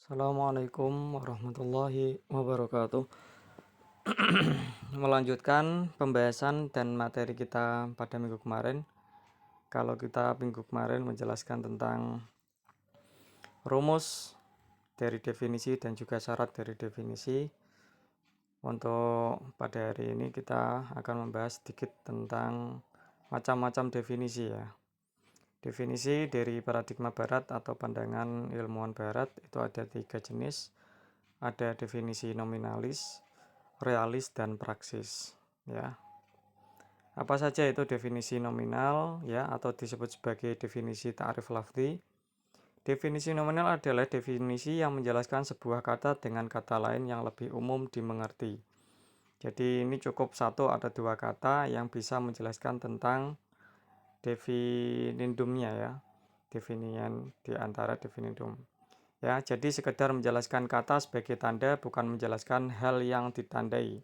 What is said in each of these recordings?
Assalamualaikum warahmatullahi wabarakatuh. Melanjutkan pembahasan dan materi kita pada minggu kemarin. Kalau kita minggu kemarin menjelaskan tentang rumus dari definisi dan juga syarat dari definisi. Untuk pada hari ini kita akan membahas sedikit tentang macam-macam definisi ya. Definisi dari paradigma barat atau pandangan ilmuwan barat itu ada 3 jenis. Ada definisi nominalis, realis, dan praksis ya. Apa saja itu definisi nominal ya, atau disebut sebagai definisi ta'rif lafzi. Definisi nominal adalah definisi yang menjelaskan sebuah kata dengan kata lain yang lebih umum dimengerti. Jadi ini cukup satu atau dua kata yang bisa menjelaskan tentang definindumnya ya. Definian di antara definindum. Ya, jadi sekedar menjelaskan kata sebagai tanda, bukan menjelaskan hal yang ditandai.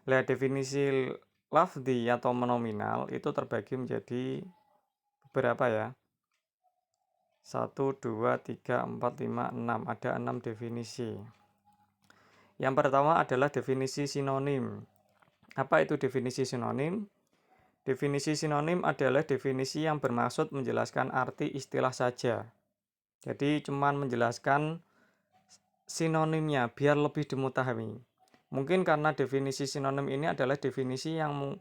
Lihat definisi lafzi atau nominal itu terbagi menjadi berapa ya? 1, 2, 3, 4, 5, 6. Ada 6 definisi. Yang pertama adalah definisi sinonim. Apa itu definisi sinonim? Definisi sinonim adalah definisi yang bermaksud menjelaskan arti istilah saja. Jadi cuman menjelaskan sinonimnya biar lebih dimutahami. Mungkin karena definisi sinonim ini adalah definisi yang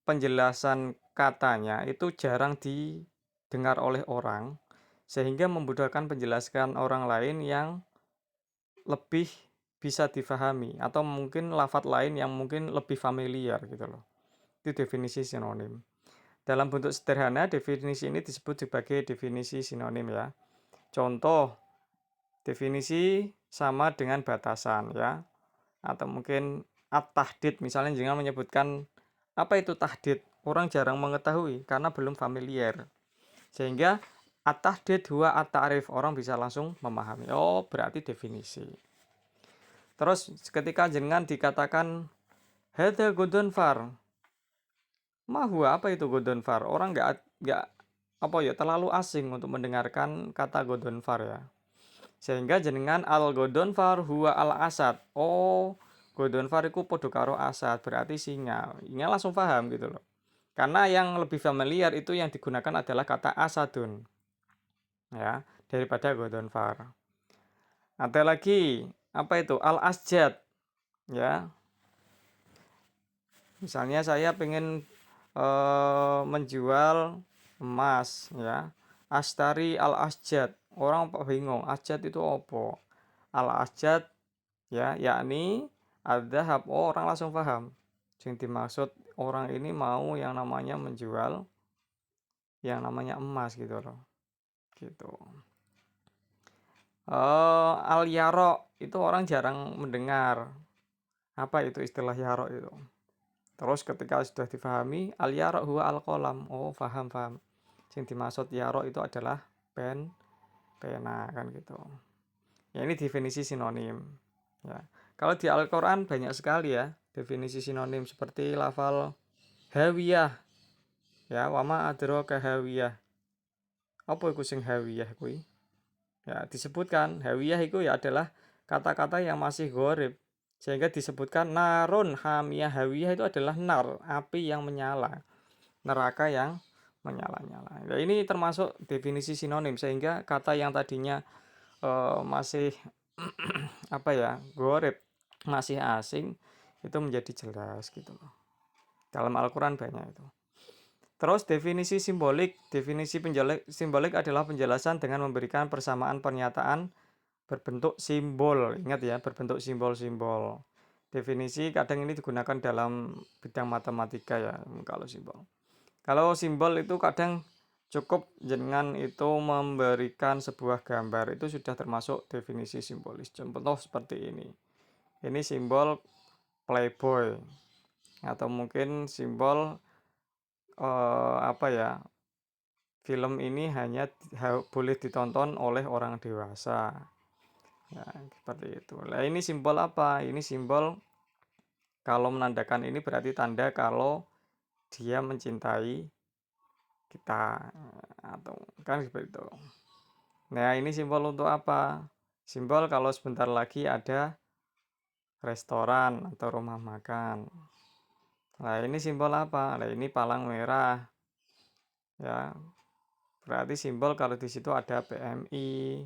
penjelasan katanya itu jarang didengar oleh orang, sehingga memudahkan penjelasan orang lain yang lebih bisa difahami, atau mungkin lafadz lain yang mungkin lebih familiar gitu loh. Itu definisi sinonim. Dalam bentuk sederhana, definisi ini disebut sebagai definisi sinonim ya. Contoh, definisi sama dengan batasan ya. Atau mungkin at-tahdid, misalnya jangan menyebutkan apa itu tahdid. Orang jarang mengetahui karena belum familiar. Sehingga at-tahdid huwa at-ta'rif, orang bisa langsung memahami. Oh, berarti definisi. Terus ketika jenengan dikatakan hadza ghadunfar. Mahua, apa itu ghadunfar? Orang nggak terlalu asing untuk mendengarkan kata ghadunfar ya. Sehingga jenengan al-ghadunfar huwa al-asad. Oh, ghadunfar itu podo karo asad, berarti singa. Ini langsung paham gitu loh. Karena yang lebih familiar itu yang digunakan adalah kata asadun. Ya, daripada ghadunfar. Ada lagi, apa itu? Al-asjad. Ya. Misalnya saya pengen menjual emas ya. Astari al-asjad. Orang bingung, asjad itu apa? Al-asjad ya, yakni adzahab. Oh, orang langsung paham. Yang dimaksud orang ini mau yang namanya menjual yang namanya emas gitu loh. Gitu. Al-yaro itu orang jarang mendengar. Apa itu istilah yaro itu? Terus ketika sudah difahami, al-yaro huwa al-qalam. Oh, paham. Yang dimaksud yaro itu adalah pena kan gitu. Ya, ini definisi sinonim. Ya. Kalau di Al-Qur'an banyak sekali ya definisi sinonim, seperti lafal hawiyah. Ya, wama adraka hawiyah. Apa iku sing hawiyah kuwi? Ya, disebutkan hawiyah itu ya adalah kata-kata yang masih gharib. Sehingga disebutkan narun hamiyah. Hawiyah itu adalah nar, api yang menyala. Neraka yang menyala-nyala. Ya, ini termasuk definisi sinonim, sehingga kata yang tadinya masih gharib, masih asing, itu menjadi jelas gitu loh. Dalam Al-Qur'an banyak itu. Terus definisi simbolik. Definisi simbolik adalah penjelasan dengan memberikan persamaan pernyataan berbentuk simbol. Ingat ya, berbentuk simbol-simbol. Definisi kadang ini digunakan dalam bidang matematika ya, kalau simbol. Kalau simbol itu kadang cukup dengan itu memberikan sebuah gambar, itu sudah termasuk definisi simbolis. Contoh seperti ini. Ini simbol playboy, atau mungkin simbol film ini hanya boleh ditonton oleh orang dewasa. Ya, seperti itu. Nah, ini simbol apa? Ini simbol kalau menandakan ini berarti tanda kalau dia mencintai kita, atau kan seperti itu. Nah, ini simbol untuk apa? Simbol kalau sebentar lagi ada restoran atau rumah makan. Nah, ini simbol apa? Nah, ini palang merah. Ya, berarti simbol kalau di situ ada PMI,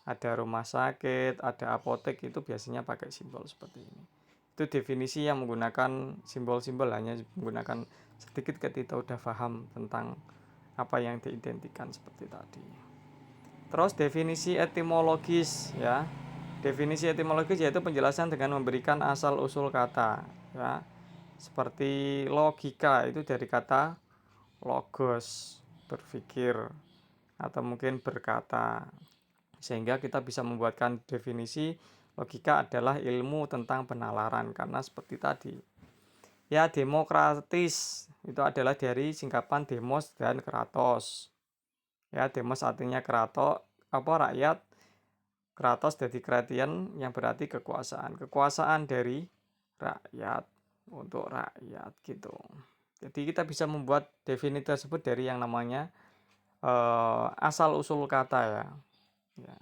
ada rumah sakit, ada apotek, itu biasanya pakai simbol seperti ini. Itu definisi yang menggunakan simbol-simbol, hanya menggunakan sedikit ketika udah paham tentang apa yang diidentikan seperti tadi. Terus definisi etimologis ya. Definisi etimologis yaitu penjelasan dengan memberikan asal usul kata ya. Seperti logika itu dari kata logos, berpikir atau mungkin berkata. Sehingga kita bisa membuatkan definisi logika adalah ilmu tentang penalaran karena seperti tadi. Ya, demokratis itu adalah dari singkapan demos dan kratos. Ya, demos artinya rakyat, kratos dari kerajaan yang berarti kekuasaan. Kekuasaan dari rakyat untuk rakyat gitu. Jadi kita bisa membuat definisi tersebut dari yang namanya asal usul kata ya. Ya.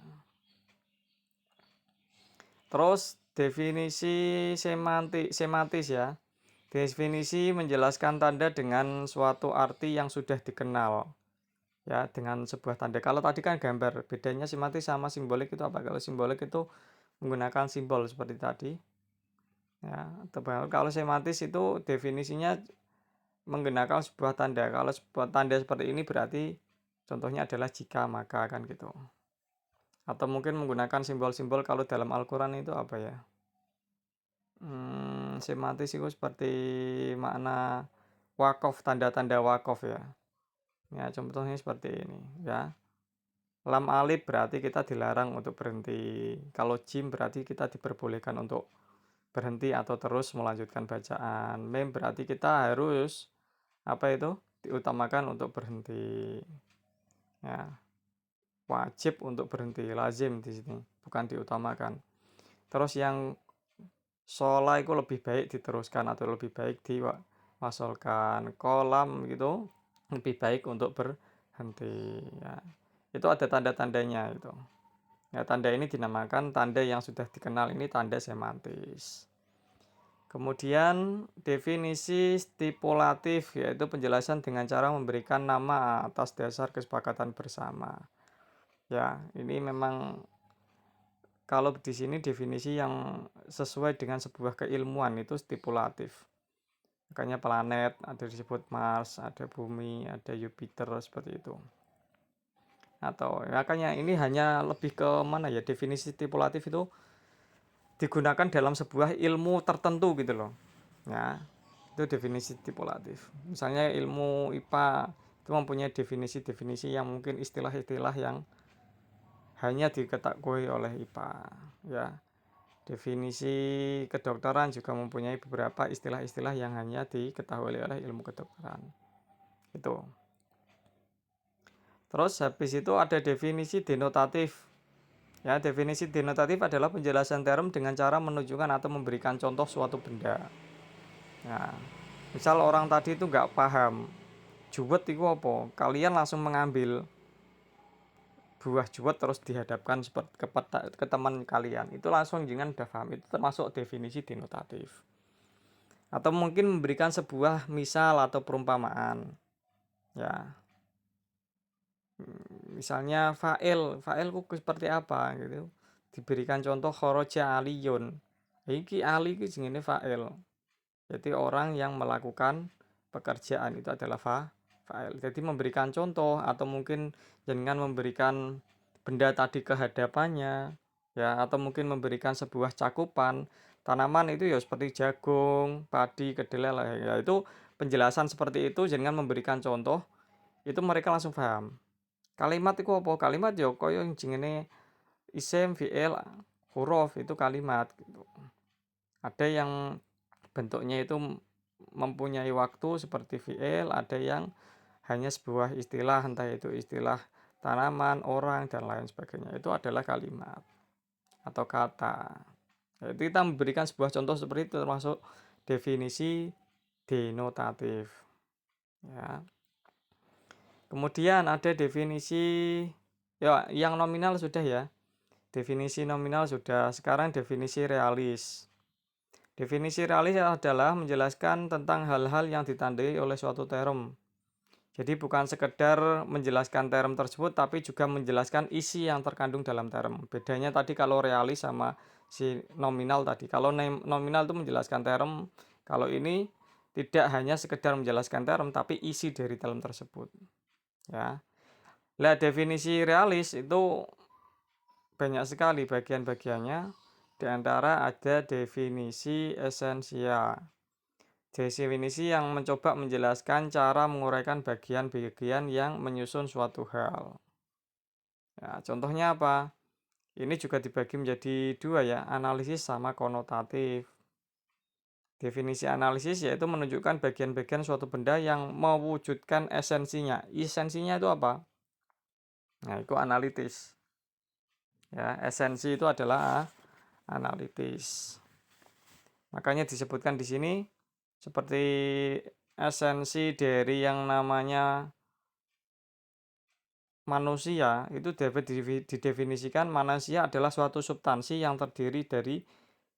Terus definisi semantis ya. Definisi menjelaskan tanda dengan suatu arti yang sudah dikenal. Ya, dengan sebuah tanda. Kalau tadi kan gambar, bedanya semantis sama simbolik itu apa? Kalau simbolik itu menggunakan simbol seperti tadi. Ya, atau kalau semantis itu definisinya menggunakan sebuah tanda. Kalau sebuah tanda seperti ini berarti contohnya adalah jika maka kan gitu. Atau mungkin menggunakan simbol-simbol kalau dalam Al-Quran itu apa ya? Semantis itu seperti makna wakaf, tanda-tanda wakaf ya. Ya, contohnya seperti ini ya. Lam alif berarti kita dilarang untuk berhenti. Kalau jim berarti kita diperbolehkan untuk berhenti atau terus melanjutkan bacaan. Mem berarti kita harus apa itu? Diutamakan untuk berhenti. Ya, wajib untuk berhenti, lazim di sini, bukan diutamakan. Terus yang sholah itu lebih baik diteruskan atau lebih baik diwasolkan. Kolam gitu lebih baik untuk berhenti ya. Itu ada tanda-tandanya itu. Ya, tanda ini dinamakan tanda yang sudah dikenal, ini tanda semantis. Kemudian definisi stipulatif yaitu penjelasan dengan cara memberikan nama atas dasar kesepakatan bersama. Ya, ini memang kalau di sini definisi yang sesuai dengan sebuah keilmuan itu stipulatif. Makanya planet ada disebut Mars, ada bumi, ada Jupiter seperti itu. Atau makanya ini hanya lebih ke mana ya, definisi stipulatif itu digunakan dalam sebuah ilmu tertentu gitu loh. Ya, itu definisi stipulatif. Misalnya ilmu IPA itu mempunyai definisi-definisi yang mungkin istilah-istilah yang hanya diketahui oleh IPA ya. Definisi kedokteran juga mempunyai beberapa istilah-istilah yang hanya diketahui oleh ilmu kedokteran. Itu. Terus habis itu ada definisi denotatif. Ya, definisi denotatif adalah penjelasan term dengan cara menunjukkan atau memberikan contoh suatu benda. Nah, misal orang tadi itu nggak paham juwet itu apa, kalian langsung mengambil buah juwet terus dihadapkan ke teman kalian, itu langsung jangan udah paham, itu termasuk definisi denotatif. Atau mungkin memberikan sebuah misal atau perumpamaan ya, misalnya fa'il ku seperti apa gitu, diberikan contoh khoroja aliyun, iki ali ku jenenge fa'il, jadi orang yang melakukan pekerjaan itu adalah fa'il. Jadi memberikan contoh atau mungkin dengan memberikan benda tadi ke hadapannya ya, atau mungkin memberikan sebuah cakupan tanaman itu ya seperti jagung, padi, kedelai lah ya. Itu penjelasan seperti itu dengan memberikan contoh itu mereka langsung paham. Kalimat itu apa? Kalimat ya koyo jenenge isim, fi'il, huruf itu kalimat gitu. Ada yang bentuknya itu mempunyai waktu seperti fi'il, ada yang hanya sebuah istilah, entah itu istilah tanaman, orang, dan lain sebagainya. Itu adalah kalimat atau kata. Jadi kita memberikan sebuah contoh seperti itu termasuk definisi denotatif. Ya. Kemudian ada definisi Ya, yang nominal sudah ya. Definisi nominal sudah. Sekarang definisi realis. Definisi realis adalah menjelaskan tentang hal-hal yang ditandai oleh suatu term. Jadi bukan sekedar menjelaskan term tersebut, tapi juga menjelaskan isi yang terkandung dalam term. Bedanya tadi kalau realis sama si nominal tadi. Kalau nominal itu menjelaskan term, kalau ini tidak hanya sekedar menjelaskan term, tapi isi dari term tersebut. Ya. Nah, definisi realis itu banyak sekali bagian-bagiannya. Di antara ada definisi esensial. Definisi yang mencoba menjelaskan cara menguraikan bagian-bagian yang menyusun suatu hal. Ya, contohnya apa? Ini juga dibagi menjadi dua ya, analisis sama konotatif. Definisi analisis yaitu menunjukkan bagian-bagian suatu benda yang mewujudkan esensinya. Esensinya itu apa? Nah, itu analitis. Ya, esensi itu adalah analitis. Makanya disebutkan di sini seperti esensi dari yang namanya manusia itu dapat didefinisikan manusia adalah suatu substansi yang terdiri dari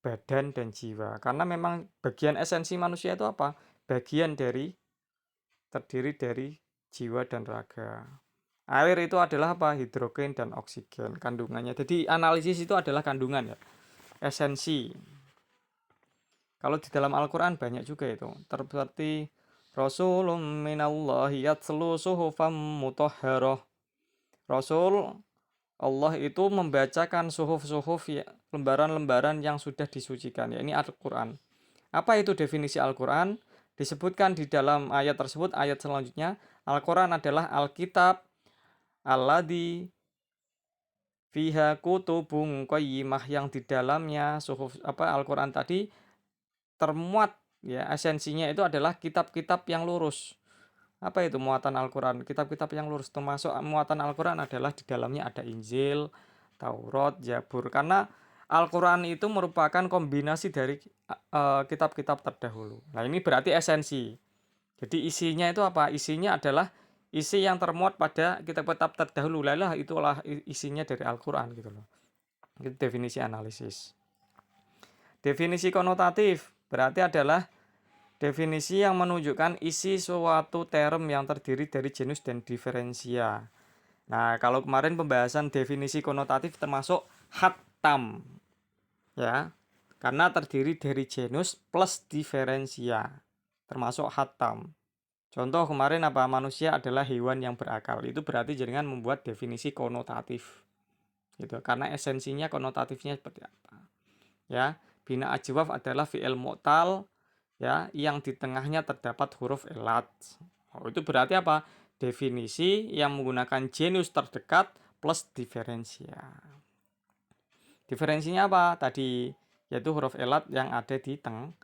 badan dan jiwa. Karena memang bagian esensi manusia itu apa? Bagian terdiri dari jiwa dan raga. Air itu adalah apa? Hidrogen dan oksigen kandungannya. Jadi analisis itu adalah kandungan ya. Esensi. Kalau di dalam Al-Qur'an banyak juga itu. Seperti Rasulun minallahi yatslu suhufam mutahharah. Rasul Allah itu membacakan suhuf-suhuf ya, lembaran-lembaran yang sudah disucikan, ya ini Al-Quran. Apa itu definisi Al-Quran? Disebutkan di dalam ayat tersebut, ayat selanjutnya, Al-Quran adalah Alkitab alladzi fiha kutubun qayyimah, yang di dalamnya suhuf Al-Quran tadi termuat ya, esensinya itu adalah kitab-kitab yang lurus. Apa itu muatan Al-Quran? Kitab-kitab yang lurus, termasuk muatan Al-Quran adalah di dalamnya ada Injil, Taurat, Zabur. Karena Al-Quran itu merupakan kombinasi dari kitab-kitab terdahulu. Nah, ini berarti esensi. Jadi isinya itu apa? Isinya adalah isi yang termuat pada kitab-kitab terdahulu. Lah itulah isinya dari Al-Quran gitu loh. Itu definisi analisis. Definisi konotatif berarti adalah definisi yang menunjukkan isi suatu term yang terdiri dari genus dan diferensia. Nah, kalau kemarin pembahasan definisi konotatif termasuk hatam, ya, karena terdiri dari genus plus diferensia, termasuk hatam. Contoh kemarin apa? Manusia adalah hewan yang berakal. Itu berarti jaringan membuat definisi konotatif. Gitu. Karena esensinya konotatifnya seperti apa. Ya, bina ajwaf adalah fi'il mu'tal ya, yang di tengahnya terdapat huruf elat. Oh, itu berarti apa? Definisi yang menggunakan genus terdekat plus diferensia. Diferensinya apa? Tadi yaitu huruf elat yang ada di tengah.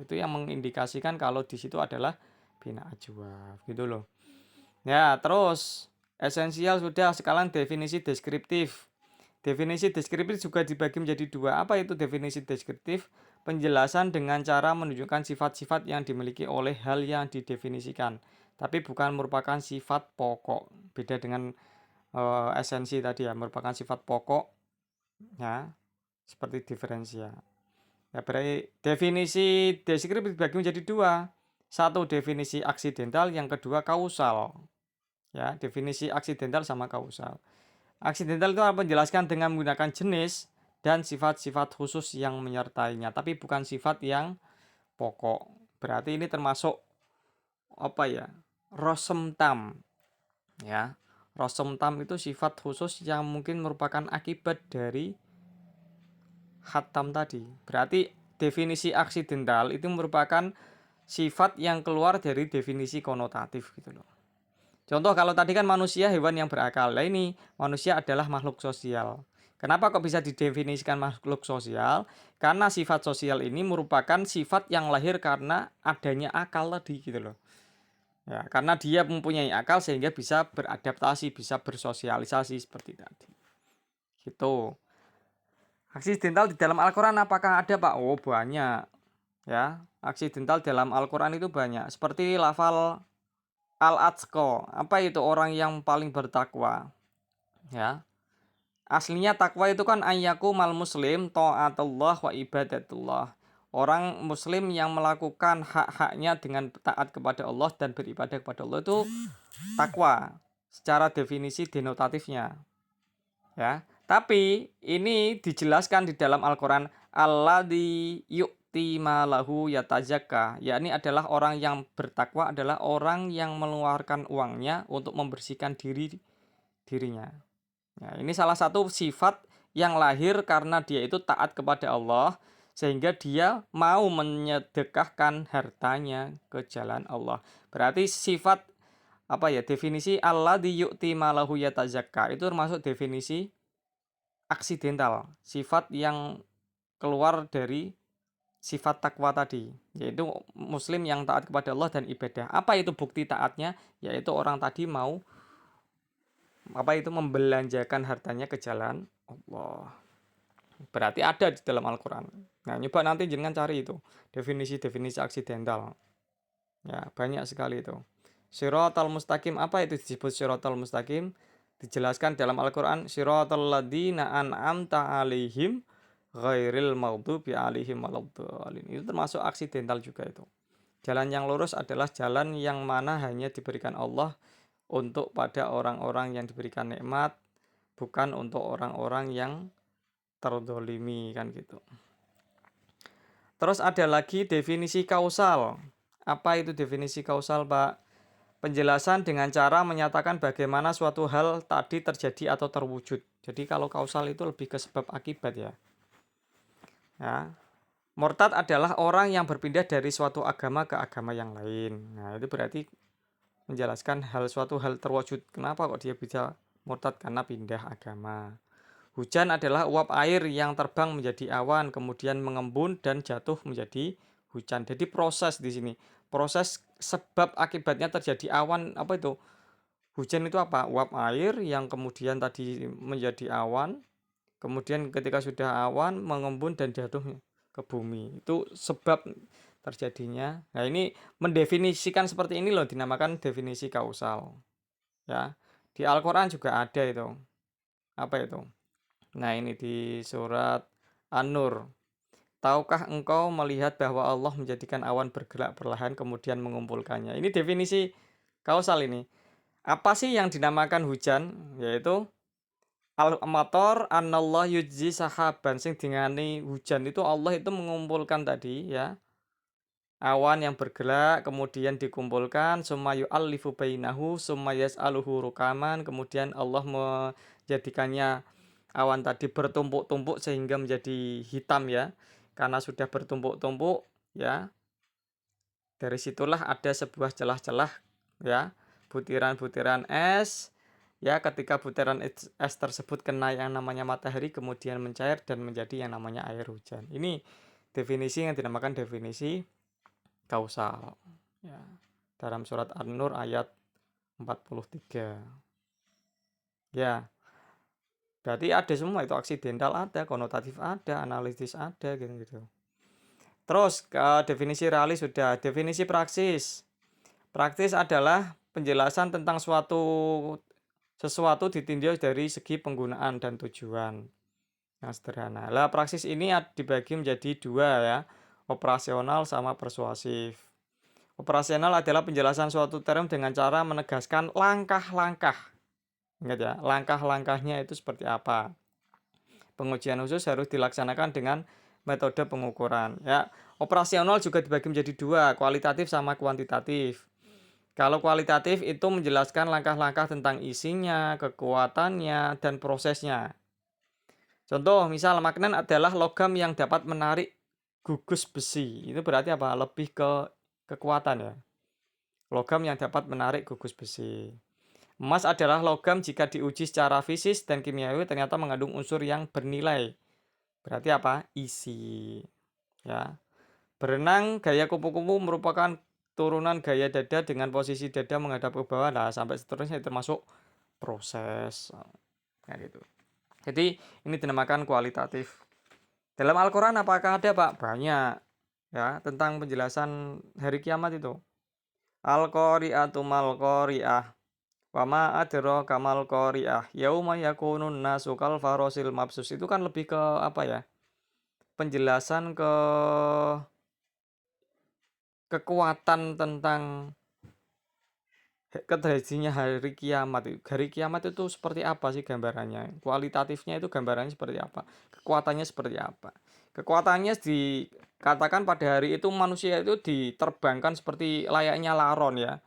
Itu yang mengindikasikan kalau di situ adalah bina ajwaf gitu loh. Ya, terus esensial sudah, sekarang definisi deskriptif. Definisi deskriptif juga dibagi menjadi dua. Apa itu definisi deskriptif? Penjelasan dengan cara menunjukkan sifat-sifat yang dimiliki oleh hal yang didefinisikan, tapi bukan merupakan sifat pokok. Beda dengan esensi tadi ya, merupakan sifat pokok ya, seperti diferensia. Ya, berarti definisi deskriptif dibagi menjadi dua. Satu definisi aksidental, yang kedua kausal. Ya, definisi aksidental sama kausal. Aksidental itu menjelaskan dengan menggunakan jenis dan sifat-sifat khusus yang menyertainya, tapi bukan sifat yang pokok. Berarti ini termasuk apa ya? Rosemtam. Ya. Rosemtam itu sifat khusus yang mungkin merupakan akibat dari khatam tadi. Berarti definisi aksidental itu merupakan sifat yang keluar dari definisi konotatif gitu loh. Contoh kalau tadi kan manusia hewan yang berakal. Nah ini manusia adalah makhluk sosial. Kenapa kok bisa didefinisikan makhluk sosial? Karena sifat sosial ini merupakan sifat yang lahir karena adanya akal tadi gitu loh. Ya, karena dia mempunyai akal sehingga bisa beradaptasi, bisa bersosialisasi seperti tadi. Gitu. Aksidental di dalam Al-Quran apakah ada, Pak? Oh, banyak. Ya, aksidental dalam Al-Quran itu banyak. Seperti lafal al-atqa. Apa itu? Orang yang paling bertakwa. Ya. Aslinya takwa itu kan ayyaku mal muslim ta'atullah wa ibadatullah. Orang muslim yang melakukan hak-haknya dengan taat kepada Allah dan beribadah kepada Allah itu takwa secara definisi denotatifnya. Ya. Tapi ini dijelaskan di dalam Al-Qur'an alladzi yu'ti malahu yatazakka, yakni adalah orang yang bertakwa adalah orang yang mengeluarkan uangnya untuk membersihkan dirinya. Ya, ini salah satu sifat yang lahir karena dia itu taat kepada Allah sehingga dia mau menyedekahkan hartanya ke jalan Allah. Berarti sifat definisi alladzi yu'ti malahu yatazakka itu termasuk definisi aksidental, sifat yang keluar dari sifat takwa tadi, yaitu muslim yang taat kepada Allah dan ibadah. Apa itu bukti taatnya? Yaitu orang tadi mau membelanjakan hartanya ke jalan Allah. Berarti ada di dalam Al-Qur'an. Nah, nyoba nanti jangan cari itu, definisi-definisi aksidental. Ya, banyak sekali itu. Shiratal mustaqim, apa itu disebut shiratal mustaqim? Dijelaskan dalam Al-Qur'an, shiratal ladzina an'amta 'alaihim ghairil maghdubi 'alaihim waladdallin. Itu termasuk aksidental juga itu. Jalan yang lurus adalah jalan yang mana hanya diberikan Allah untuk pada orang-orang yang diberikan nikmat, bukan untuk orang-orang yang terdolimi, kan gitu. Terus ada lagi definisi kausal. Apa itu definisi kausal, Pak? Penjelasan dengan cara menyatakan bagaimana suatu hal tadi terjadi atau terwujud. Jadi kalau kausal itu lebih ke sebab akibat ya. Ya. Murtad adalah orang yang berpindah dari suatu agama ke agama yang lain. Nah, itu berarti menjelaskan suatu hal terwujud. Kenapa kok dia bisa murtad? Karena pindah agama. Hujan adalah uap air yang terbang menjadi awan, kemudian mengembun dan jatuh menjadi hujan. Jadi proses di sini, proses sebab akibatnya terjadi awan, apa itu? Hujan itu apa? Uap air yang kemudian tadi menjadi awan, kemudian ketika sudah awan mengembun dan jatuh ke bumi. Itu sebab terjadinya. Nah, ini mendefinisikan seperti ini loh, dinamakan definisi kausal. Ya. Di Al-Qur'an juga ada itu. Apa itu? Nah, ini di surat An-Nur. Tahukah engkau melihat bahwa Allah menjadikan awan bergerak perlahan kemudian mengumpulkannya? Ini definisi kausal ini. Apa sih yang dinamakan hujan? Yaitu al-mator anallah yujzi sahaban, sing dingani hujan itu Allah itu mengumpulkan tadi ya. Awan yang bergerak kemudian dikumpulkan, summa yu'allifu bainahu summa yas'aluhu rukaman, kemudian Allah menjadikannya awan tadi bertumpuk-tumpuk sehingga menjadi hitam ya. Karena sudah bertumpuk-tumpuk ya. Dari situlah ada sebuah celah-celah ya, butiran-butiran es. Ya, ketika butiran es tersebut kena yang namanya matahari kemudian mencair dan menjadi yang namanya air hujan. Ini definisi yang dinamakan definisi kausal. Ya. Dalam surat An-Nur ayat 43. Ya. Berarti ada semua itu, aksidental ada, konotatif ada, analisis ada gitu. Terus definisi realis sudah, definisi praksis. Praktis adalah penjelasan tentang sesuatu ditinjau dari segi penggunaan dan tujuan yang sederhana. Lah praksis ini dibagi menjadi dua ya, operasional sama persuasif. Operasional adalah penjelasan suatu term dengan cara menegaskan langkah-langkah. Ingat ya, langkah-langkahnya itu seperti apa. Pengujian khusus harus dilaksanakan dengan metode pengukuran. Ya, operasional juga dibagi menjadi dua, kualitatif sama kuantitatif. Kalau kualitatif itu menjelaskan langkah-langkah tentang isinya, kekuatannya, dan prosesnya. Contoh, misal magnet adalah logam yang dapat menarik gugus besi. Itu berarti apa? Lebih ke kekuatan ya. Logam yang dapat menarik gugus besi. Emas adalah logam jika diuji secara fisik dan kimiawi ternyata mengandung unsur yang bernilai. Berarti apa? Isi. Ya. Berenang gaya kupu-kupu merupakan turunan gaya dada dengan posisi dada menghadap ke bawah. Nah, sampai seterusnya termasuk proses. Nah, gitu. Jadi, ini dinamakan kualitatif. Dalam Al-Qur'an apakah ada, Pak? Banyak. Ya, tentang penjelasan hari kiamat itu. Al-Qari'atu mal-Qari'ah. Wa ma adraka mal qari'ah, yauma yakunun nasu kal farasil mabsus. Itu kan lebih ke apa ya, penjelasan kekuatan tentang keterjadinya hari kiamat. Hari kiamat itu seperti apa sih gambarannya? Kualitatifnya itu gambarannya seperti apa? Kekuatannya seperti apa? Kekuatannya dikatakan pada hari itu manusia itu diterbangkan seperti layaknya laron ya.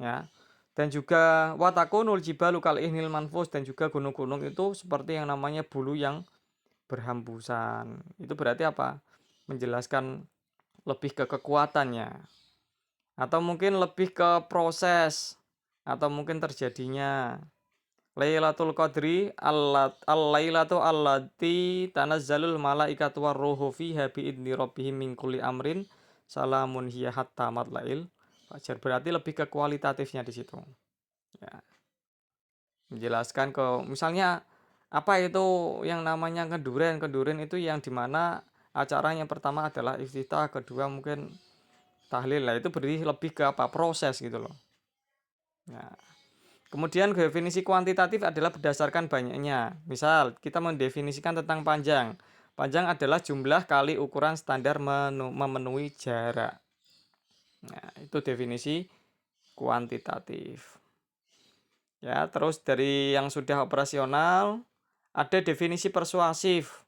Ya. Dan juga watakunul jibalu kal ihnil manfus, dan juga gunung-gunung itu seperti yang namanya bulu yang berhambusan. Itu berarti apa? Menjelaskan lebih ke kekuatannya, atau mungkin lebih ke proses, atau mungkin terjadinya. Lailatul Qadri al-lailatu allati tanazzalul malaikatu warruhu fiha biidzni rabbihim min kulli amrin salamun hiya hatta matla'il fajar. Berarti lebih ke kualitatifnya di situ. Ya, menjelaskan ke misalnya apa itu yang namanya kenduren. Kenduren itu yang dimana acaranya pertama adalah iftitah, kedua mungkin tahlil. Lah itu berarti lebih ke apa? Proses gitu loh. Nah, kemudian definisi kuantitatif adalah berdasarkan banyaknya. Misal, kita mendefinisikan tentang panjang. Panjang adalah jumlah kali ukuran standar memenuhi jarak. Nah, itu definisi kuantitatif. Ya, terus dari yang sudah operasional, ada definisi persuasif.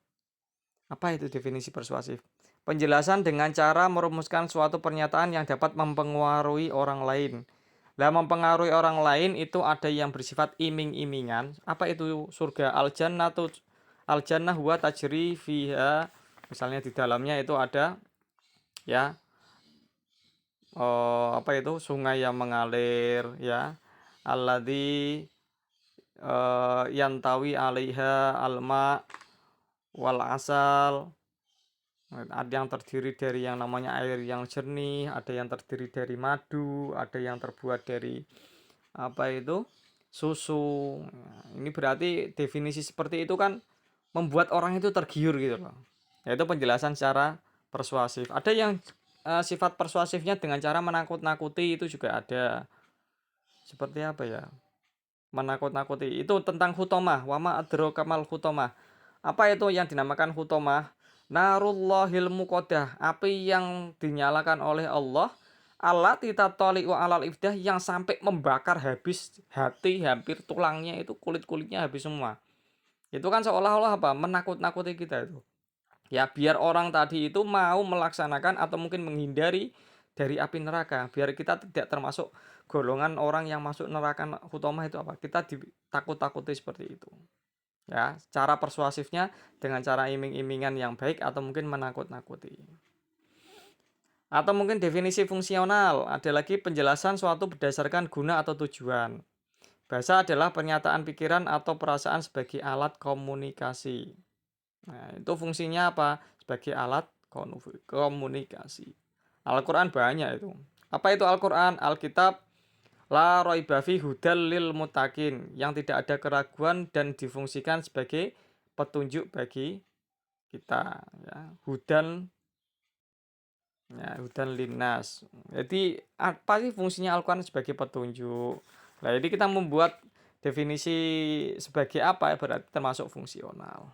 Apa itu definisi persuasif? Penjelasan dengan cara merumuskan suatu pernyataan yang dapat mempengaruhi orang lain. Lah, mempengaruhi orang lain itu ada yang bersifat iming-imingan. Apa itu surga? Al-jannah huwa tajri fiha. Misalnya di dalamnya itu ada ya apa itu sungai yang mengalir ya. Alladzi yantawi 'alaiha alma wal asal. Ada yang terdiri dari yang namanya air yang jernih, ada yang terdiri dari madu, ada yang terbuat dari apa itu susu. Nah, ini berarti definisi seperti itu kan membuat orang itu tergiur gitu loh. Yaitu penjelasan secara persuasif. Ada yang sifat persuasifnya dengan cara menakut-nakuti, itu juga ada. Seperti apa ya? Menakut-nakuti. Itu tentang hutomah. Wama adrokamal hutomah. Apa itu yang dinamakan hutomah? Narullahil muqaddah, api yang dinyalakan oleh Allah. Allah titatoli'u alal ifdah, yang sampai membakar habis hati, hampir tulangnya itu, kulit-kulitnya habis semua. Itu kan seolah-olah apa? Menakut-nakuti kita itu. Ya, biar orang tadi itu mau melaksanakan atau mungkin menghindari dari api neraka. Biar kita tidak termasuk golongan orang yang masuk neraka hutomah. Itu apa? Kita ditakut-takuti seperti itu. Ya, cara persuasifnya dengan cara iming-imingan yang baik atau mungkin menakut-nakuti. Atau mungkin definisi fungsional, ada lagi penjelasan suatu berdasarkan guna atau tujuan. Bahasa adalah pernyataan pikiran atau perasaan sebagai alat komunikasi. Nah, itu fungsinya apa? Sebagai alat komunikasi. Al-Quran banyak itu. Apa itu Al-Quran? Alkitab la raiba fi hudal lil mutakin, yang tidak ada keraguan dan difungsikan sebagai petunjuk bagi kita ya. Hudan linnas. Jadi apa sih fungsinya Al-Quran? Sebagai petunjuk. Nah, jadi kita membuat definisi sebagai apa ya, berarti termasuk fungsional.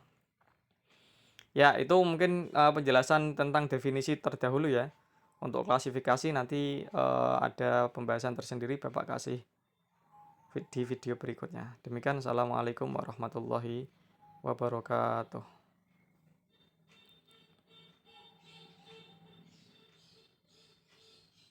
Ya, itu mungkin penjelasan tentang definisi terdahulu ya. Untuk klasifikasi nanti ada pembahasan tersendiri Bapak kasih di video berikutnya. Demikian, assalamualaikum warahmatullahi wabarakatuh.